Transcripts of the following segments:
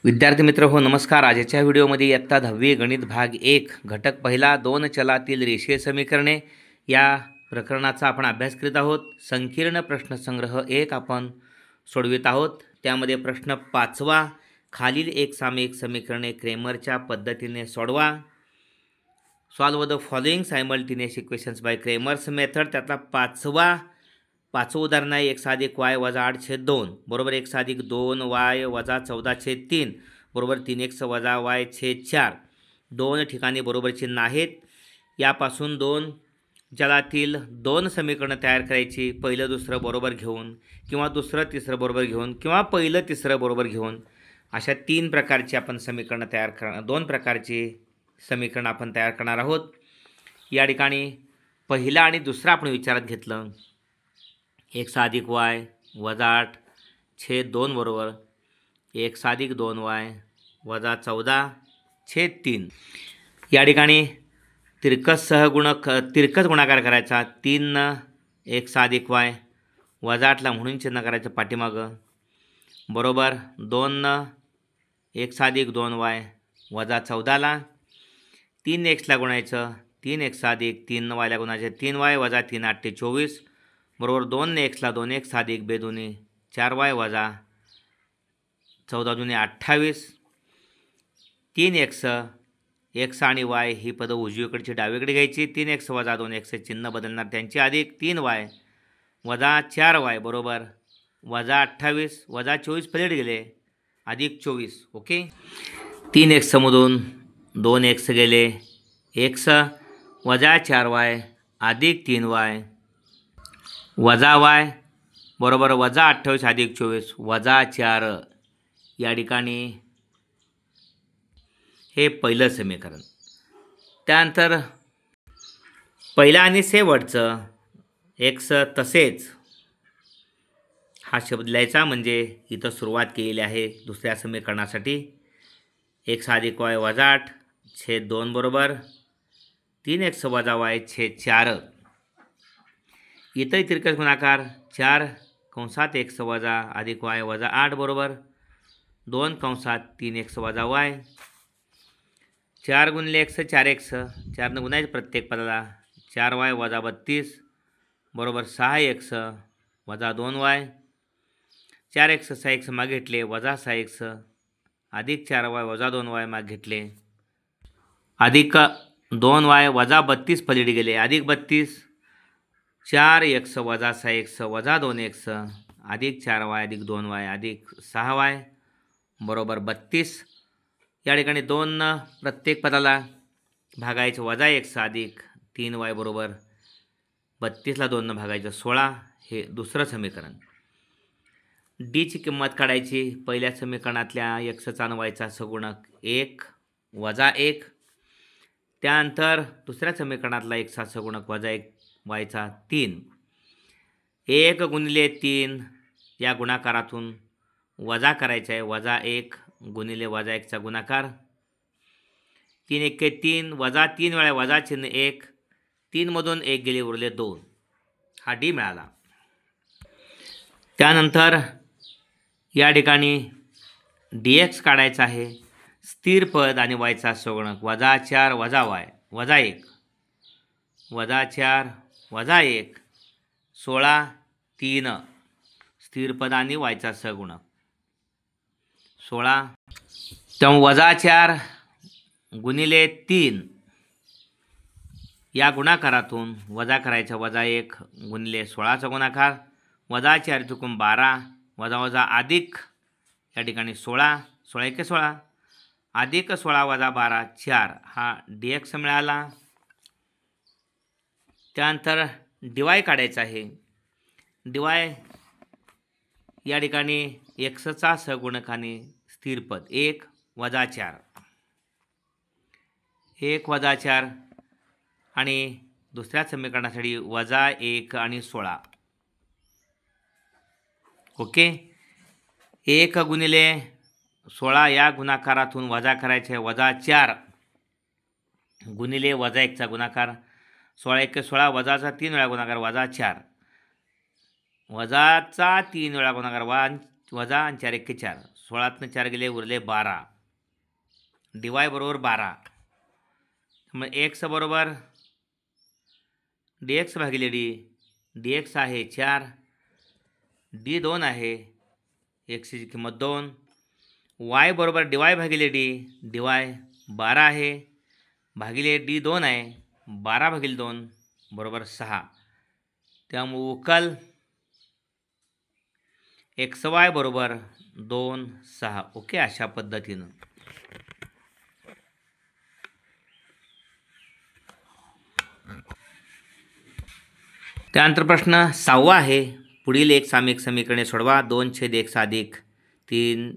विद्यार्थी मित्र हो नमस्कार. आजच्या व्हिडिओमध्ये इयत्ता 10वी गणित भाग 1 घटक पहिला 2 चलातील रेषीय समीकरणे या प्रकरणाचा आपण अभ्यास करीत आहोत. संकीर्ण प्रश्नसंग्रह 1 आपण सोडवित आहोत. त्यामध्ये प्रश्न 5वा, खालील एकसामायिक समीकरणे क्रेमरच्या पद्धतीने सोडवा. Solve the following simultaneous equations by Cramer's method. त्यातला पाचवं उदाहरण आहे x अधिक y वजा 8/2 बरोबर x अधिक 2y वजा 14/3 बरोबर 3x वजा y/4. दोन ठिकाणी बरोबर चिन्ह आहेत. यापासून दोन चलातील दोन समीकरणं तयार करायची. पहिलं दुसरं बरोबर घेऊन किंवा दुसरं तिसरं बरोबर घेऊन किंवा पहिलं तिसरं बरोबर घेऊन अशा तीन प्रकारची आपण समीकरणं दोन प्रकारची समीकरणं आपण तयार करणार आहोत. या ठिकाणी पहिला आणि दुसरा आपण विचारात घेतलं. x अधिक y वजा 8/2 बरोबर x अधिक 2y वजा 14/3. या ठिकाणी तिरकस गुणाकार करायचा. 3 x अधिक y वजा 8ला म्हणून चिन्ह करायचं पाठीमागं बरोबर 2 x अधिक 2y वजा 14ला 3x गुणायचं. 3x अधिक 3y गुणायचं 3y वजा 3 × 8 = 24 बरोबर 2x 2x अधिक 2 4y वजा 14 × 28. 3x x आणि y ही पदं उजवीकडची डावीकडे घ्यायची. 3x वजा 2x चिन्ह बदलणार त्यांची अधिक 3y वजा 4y बरोबर वजा 28 वजा 24 पलीकडे गेले अधिक 24. ओके. 3x मधून 2x गेले x वजा 4y अधिक 3y वजा y बरोबर वजा 28 अधिक 24 वजा 4. या ठिकाणी हे पहिलं समीकरण. त्यानंतर पहिलं आणि शेवटचं x तसेच हा शब्द लिहायचा. म्हणजे इथं सुरुवात केलेली आहे दुसऱ्या समीकरणासाठी. x अधिक y वजा 8/2 बरोबर 3x वजा y/4. इथंही तिरकस गुणाकार 4 कंसात x वजा अधिक y वजा 8 बरोबर 2 कंसात 3x वजा y. 4 गुणिले x 4x 4ने गुणायचं प्रत्येक पदाला. 4y वजा 32 बरोबर 6x वजा 2y. 4x 6x मागे घेतले वजा 6x अधिक 4y वजा 2y मागे घेतले अधिक 2y वजा 32 पलीकडे गेले अधिक 32. 4x वजा 6x वजा 2x अधिक 4y अधिक 2y अधिक 6y बरोबर 32. या ठिकाणी 2 प्रत्येक पदाला भागायचं वजा x अधिक 3y बरोबर 32ला 2 भागायचं 16. हे दुसरं समीकरण. डीची किंमत काढायची. पहिल्या समीकरणातल्या xचा आणि yचा सगुणक 1 वजा 1. त्यानंतर दुसऱ्या समीकरणातला xचा सगुणक वजा 1 yचा 3. 1 गुणिले 3 या गुणाकारातून वजा करायचा आहे वजा 1 गुणिले वजा 1चा गुणाकार. 3 × 1 = 3 वजा 3 वेळा वजा चिन्ह 1. 3 मधून 1 गेले उरले 2. हा डी मिळाला. त्यानंतर या ठिकाणी dx काढायचा आहे. स्थिर पद आणि yचा सगुणक वजा 4 वजा y वजा 1 वजा 4 वजा 1 16 3 स्थिर पद आणि yचा सगुणक 16. तेव्हा वजा 4 गुणिले 3 या गुणाकारातून वजा करायचा वजा 1 गुणिले 16चा गुणाकार वजा 4 चुकून 12 वजा वजा अधिक या ठिकाणी 16 16 × 16 अधिक 16 वजा 12 4. हा dx मिळाला. त्यानंतर dy काढायचा आहे. dy या ठिकाणी xचा सगुणक आणि स्थिर पद 1 वजा 4 1 वजा 4 आणि दुसऱ्या समीकरणासाठी वजा 1 आणि 16. ओके. 1 गुणिले 16 या गुणाकारातून वजा करायचे वजा 4 गुणिले वजा 1चा गुणाकार 16 × 16 वजाचा 3 वेळा गुणाकार वजा 4 वजाचा 3 वेळा गुणाकार वजा आणि 4 × 4 16तनं 4 गेले उरले 12. dy बरोबर 12. मग x बरोबर dx भागिले d. dx आहे 4, d 2 आहे, xची किंमत 2. y बरोबर dy भागिले d. dy 12 आहे भागिले d 2 आहे, 12 भागिले 2 बरोबर 6. त्यामुळे उकल xy बरोबर 2, 6. ओके, अशा पद्धतीनं. त्यानंतर प्रश्न 6वा आहे. पुढील एक सामायिक समीकरणे सोडवा. 2/x अधिक 3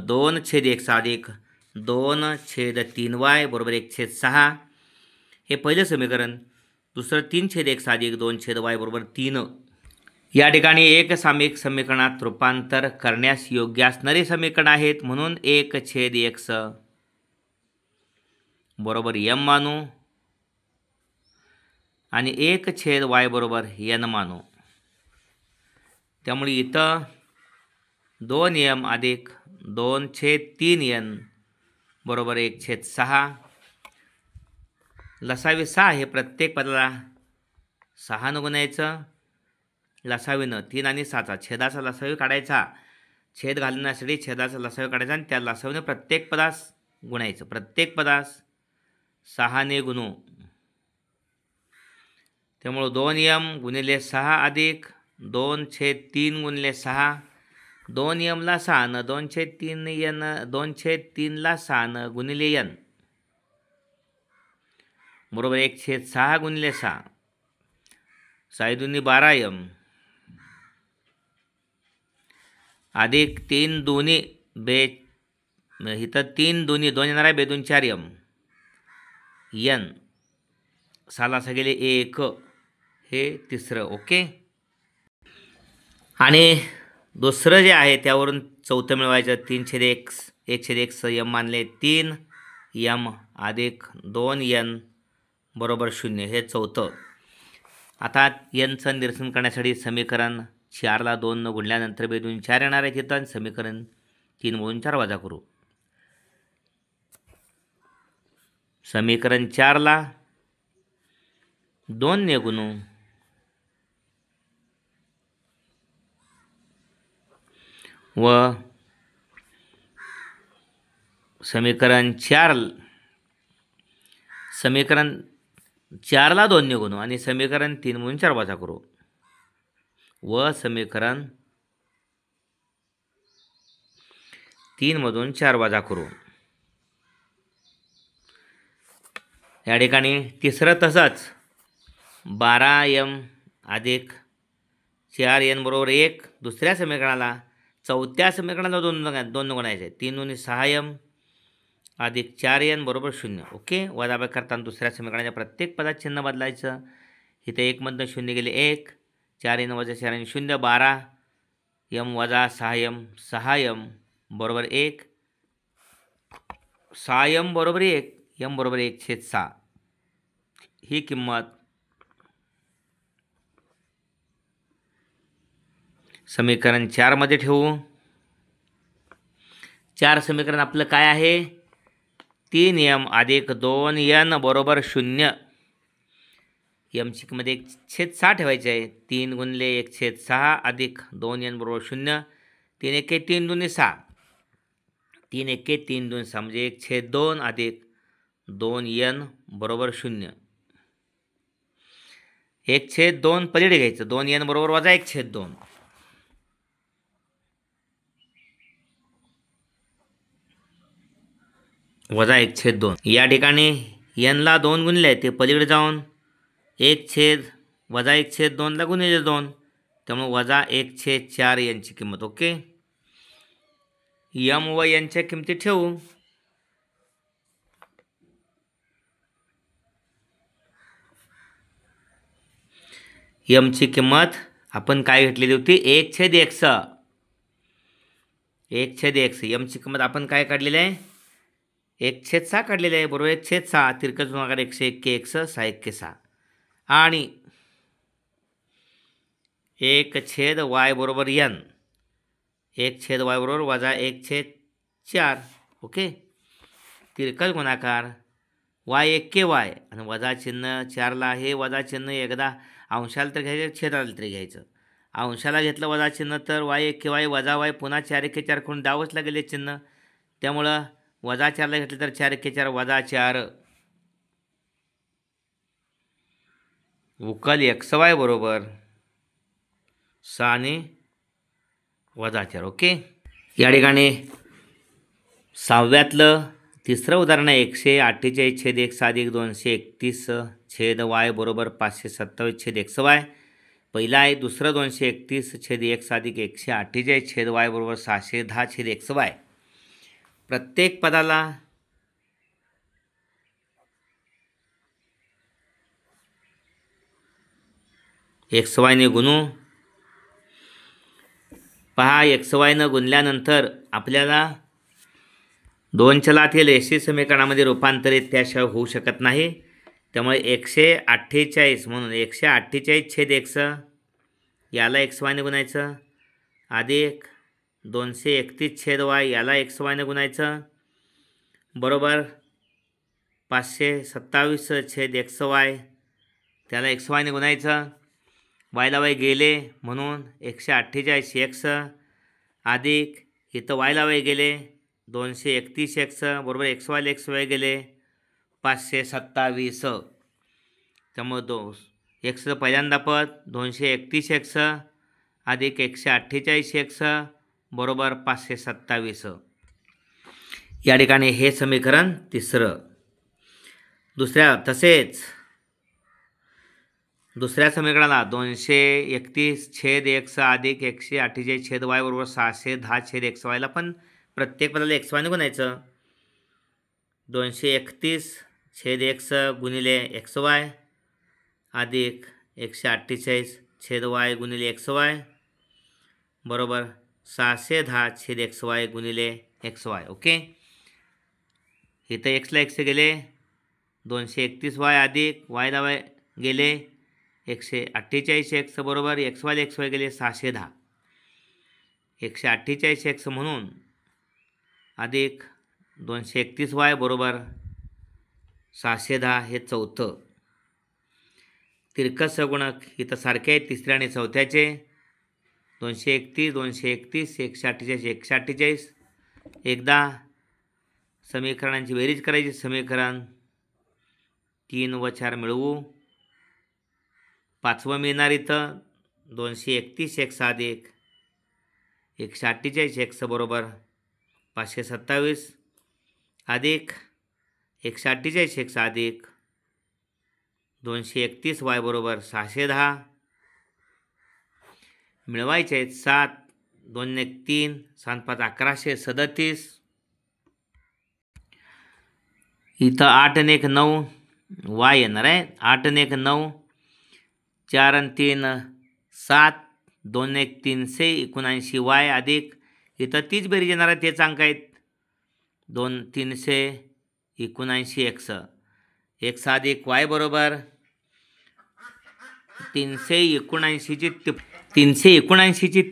2/x अधिक 2/3y बरोबर 1/6. हे पहिलं समीकरण. दुसरं 3/x अधिक 2/y बरोबर 3. या ठिकाणी एक सामायिक समीकरणात रूपांतर करण्यास योग्य असणारे समीकरण आहेत, म्हणून 1/x बरोबर m मानू आणि 1/y बरोबर n मानू. त्यामुळे इथं 2m अधिक 2/3n बरोबर 1/6. लसावी 6 आहे, प्रत्येक पदाला 6 गुणायचं. लसावीनं 3 आणि 6चा छेदाचा लसावी काढायचा. छेद घालण्यासाठी छेदाचा लसावी काढायचा आणि त्या लसावीनं प्रत्येक पदास गुणायचं. प्रत्येक पदास 6ने गुणू. त्यामुळे 2m गुणिले 6 अधिक 2/3 गुणिले 6. 2m ला 6 न 2/3 n 2/3 ला 6 न गुणिले n बरोबर 1/6 गुणिले 6. 6 दुनी 12m अधिक 3 दुनी इथं 3 दुनी 2 येणार आहे, 2 दुनी 4m n 6ला 6 गेले 1. हे तिसरं. ओके. आणि दुसरं जे आहे त्यावरून चौथं मिळवायचं. 3/x 1/x m मानले 3m अधिक 2n बरोबर 0. हे चौथं. आता nचं निरसन करण्यासाठी समीकरण 4ला 2 न गुणल्यानंतर 2 दुनी 4 येणार आहे तिथं. समीकरण 3 मधून 4 वजा करू. समीकरण 4ला 2 ने गुणू व समीकरण 4ला 2 ने गुणू आणि समीकरण 3 मधून 4 वजा करू व समीकरण 3 मधून 4 वजा करू. या ठिकाणी तिसरं तसंच 12m अधिक 4n बरोबर 1. दुसऱ्या समीकरणाला चौथ्या समीकरणाला 2 गुणायचे. 3 दुनी 6m अधिक 4n बरोबर 0. ओके. वजाबाकी करताना दुसऱ्या समीकरणाच्या प्रत्येक पदात चिन्ह बदलायचं. इथं 1 मधनं 0 गेले 1. 4n वजा 4n 0. 12m वजा 6m बरोबर 1. 6m बरोबर 1. m बरोबर 1/6. ही किंमत समीकरण 4 मध्ये ठेवू. 4 समीकरण आपलं काय आहे? 3m अधिक 2n बरोबर 0. mची किंमत 1/6 ठेवायची आहे. 3 गुणिले 1/6 अधिक 2n बरोबर 0. 3 एके 3 दुनी 6. 3 एके 3 दुनी 6 म्हणजे 1/2 अधिक 2n बरोबर 0. 1/2 पलीकडे घ्यायचं. 2n बरोबर वजा 1/2. वजा 1/2. या ठिकाणी n ला 2 गुणले ते पलीकडे जाऊन 1 वजा 1/2 ला गुणिले 2. त्यामुळे वजा 1/4 यांची किंमत. ओके. m व n च्या किमती ठेवू. m ची किंमत आपण काय घेतलेली होती? 1/x. 1/x. m ची किंमत आपण काय काढलेली आहे? 1/6 काढलेली आहे. बरोबर 1/6. तिरकस गुणाकार 101x 6 आणि 1/y बरोबर n. 1/y बरोबर वजा 1/4 4. ओके. तिरकस गुणाकार y1 y आणि वजा चिन्ह 4ला हे वजा चिन्ह एकदा अंशाला तर घ्यायचं, छेदाला तरी घ्यायचं. अंशाला घेतलं वजा चिन्ह तर y1 y वजा y पुन्हा 4 4 करून द्यावंच लागेल चिन्ह. त्यामुळं वजा 4ला घेतलं तर 4 4 वजा 4. उकल xy बरोबर 6 आणि वजा 4. ओके. या ठिकाणी 6व्यातलं तिसरं उदाहरण आहे 148/x अधिक 231/y बरोबर 527/xy. पहिलं आहे दुसरं 231/x अधिक 148/y बरोबर 610/xy. प्रत्येक पदाला xy गुणू. पहा xy गुणल्यानंतर आपल्याला दोन चलातील रेषीय समीकरणामध्ये रूपांतरित त्याशिवाय होऊ शकत नाही. त्यामुळे 148 म्हणून 148/x याला xy गुणायचं अधिक 231/y याला xy गुणायचं बरोबर 527/xy त्याला xy गुणायचं. yला y गेले म्हणून 148x अधिक इथं yला y गेले 231x बरोबर xyला xy गेले 527. त्यामुळे x पहिल्यांदा पद 231x अधिक 148x बरोबर 527. या ठिकाणी हे समीकरण तिसरं. तसेच दुसऱ्या समीकरणाला 231/x अधिक 148/y बरोबर 610/xyला पण प्रत्येक पदाला xy गुणायचं. 231/x गुणिले xy अधिक 148/y गुणिले xy बरोबर 610/xy गुणिले xy. ओके. इथं xला x गेले 231y अधिक yला y गेले 148x बरोबर xyला xy गेले 610. 148x म्हणून अधिक 231y बरोबर 610 हे चौथं. तिरकस गुणक इथं सारखे आहेत तिसऱ्या आणि चौथ्याचे. 231 231 148 148. एकदा समीकरणांची बेरीज करायची. समीकरण 3 व 4 मिळवू. 5वं मिळणार इथं 231x अधिक 148x बरोबर 527 अधिक 148x अधिक 231y बरोबर 610 मिळवायचे आहेत. 7 2 1 3 7 5 1137. इथं 8 आणि 1 9 y येणार आहे. 8 आणि 1 9 4 आणि 3 7 2 1 379y अधिक इथं तीच बेरीज येणार आहे. तेच अंक आहेत 2 379x x अधिक y बरोबर 379ची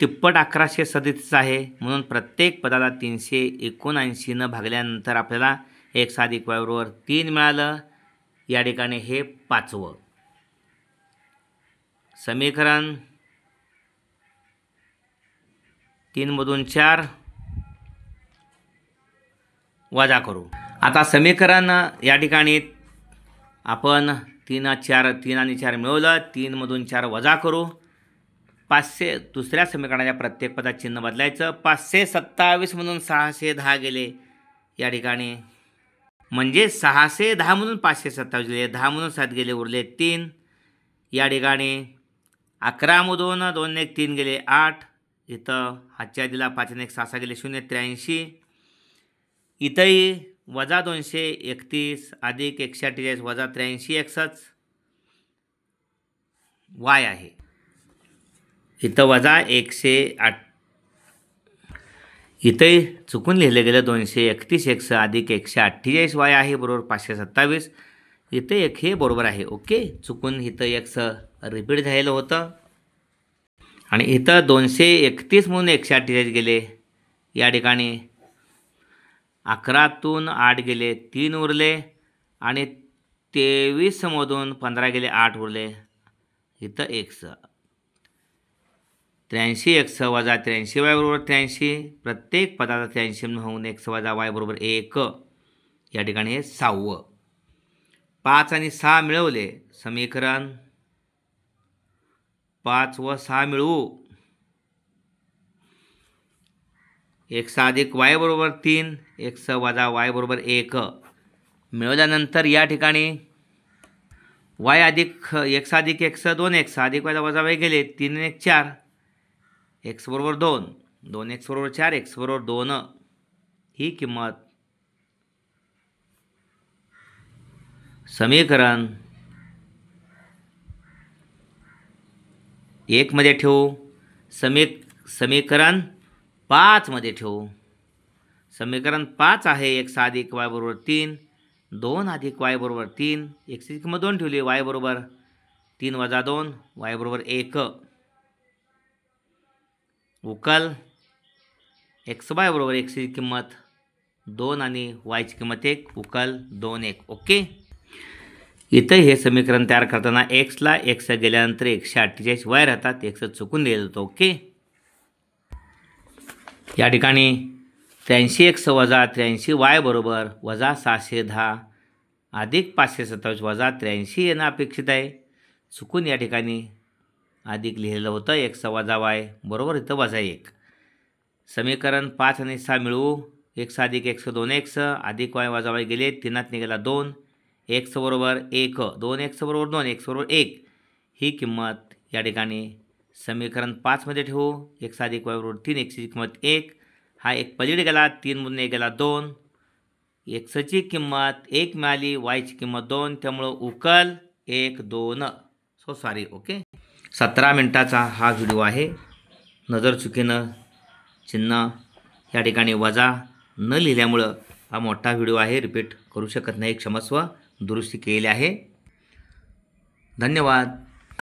तिप्पट 1137 आहे. म्हणून प्रत्येक पदाला 379 भागल्यानंतर आपल्याला x अधिक y बरोबर 3 मिळालं. या ठिकाणी हे 5वं समीकरण. 3 मधून 4 वजा करू. आता समीकरण या ठिकाणी आपण 3 आणि 4 मिळवलं. 3 मधून 4 वजा करू. 500 दुसऱ्या समीकरणाच्या प्रत्येक पदात चिन्ह बदलायचं. 527 म्हणून 610 गेले या ठिकाणी. म्हणजे 610 म्हणून 527 गेले. 10 म्हणून 7 गेले उरले 3 या ठिकाणी. 11 मधून 2 1 3 गेले 8. इथं हातच्या दिला 5 1 6 गेले 0 83. इथंही वजा 231 अधिक 148 वजा 83x y आहे. इथं वजा 108. इथंही चुकून लिहिलं गेलं 231x अधिक 148y आहे बरोबर 527. इथं एक हे बरोबर आहे. ओके. चुकून इथं x रिपीट झालेलं होतं आणि इथं 231 म्हणून 148 गेले या ठिकाणी. 11तून 8 गेले 3 उरले आणि 23मधून 15 गेले 8 उरले. इथं x 83x वजा 83y बरोबर 83. प्रत्येक पदाचा 83 होऊन x वजा y बरोबर 1. या ठिकाणी हे 6वं. 5 आणि 6 मिळवले. समीकरण 5 व 6 मिळवू. x अधिक y बरोबर 3, x वजा y बरोबर 1 मिळवल्यानंतर या ठिकाणी y अधिक x अधिक x 2x अधिक वजा y गेले 3 आणि 1 4, x बरोबर 2, 2x बरोबर 4, x बरोबर 2. ही किंमत समीकरण 1 मध्ये ठेवू. समीकरण 5 मध्ये ठेवू. समीकरण 5 आहे x अधिक y बरोबर 3, 2 अधिक y बरोबर 3, x ची किंमत 2 ठेवली, y बरोबर 3 वजा 2, y बरोबर 1. उकल x y बरोबर x ची किंमत 2 आणि y ची किंमत 1, उकल 2 1. ओके. इथं हे समीकरण तयार करताना एक्सला एक्स गेल्यानंतर 148 y राहतात, एक्स चुकून दिलं होतं. ओके. या ठिकाणी 83x वजा 83y बरोबर वजा 610 अधिक 527 वजा 83 येणं अपेक्षित आहे. चुकून या ठिकाणी अधिक लिहिलेलं होतं. x वजा y बरोबर इथं वजा 1. समीकरण 5 आणि 6 मिळवू. x अधिक x 2x अधिक y वजा y गेले 3 निघाला 2, x बरोबर 1, 2x बरोबर 2, x बरोबर 1. ही किंमत या ठिकाणी समीकरण 5 मध्ये ठेवू. x अधिक y बरोबर 3, x ची किंमत 1, हा 1 पलीकडे गेला, 3 मधून 1 गेला 2, x ची किंमत 1 मिळाली, y ची किंमत 2, त्यामुळं उकल 1 2. सॉरी. ओके. 17 मिनिटाचा हा व्हिडिओ आहे. नजर चुकीनं चिन्ह या ठिकाणी वजा न लिहिल्यामुळं हा मोठा व्हिडिओ आहे, रिपीट करू शकत नाही. क्षमस्व. दुरुस्ती केलेली आहे. धन्यवाद.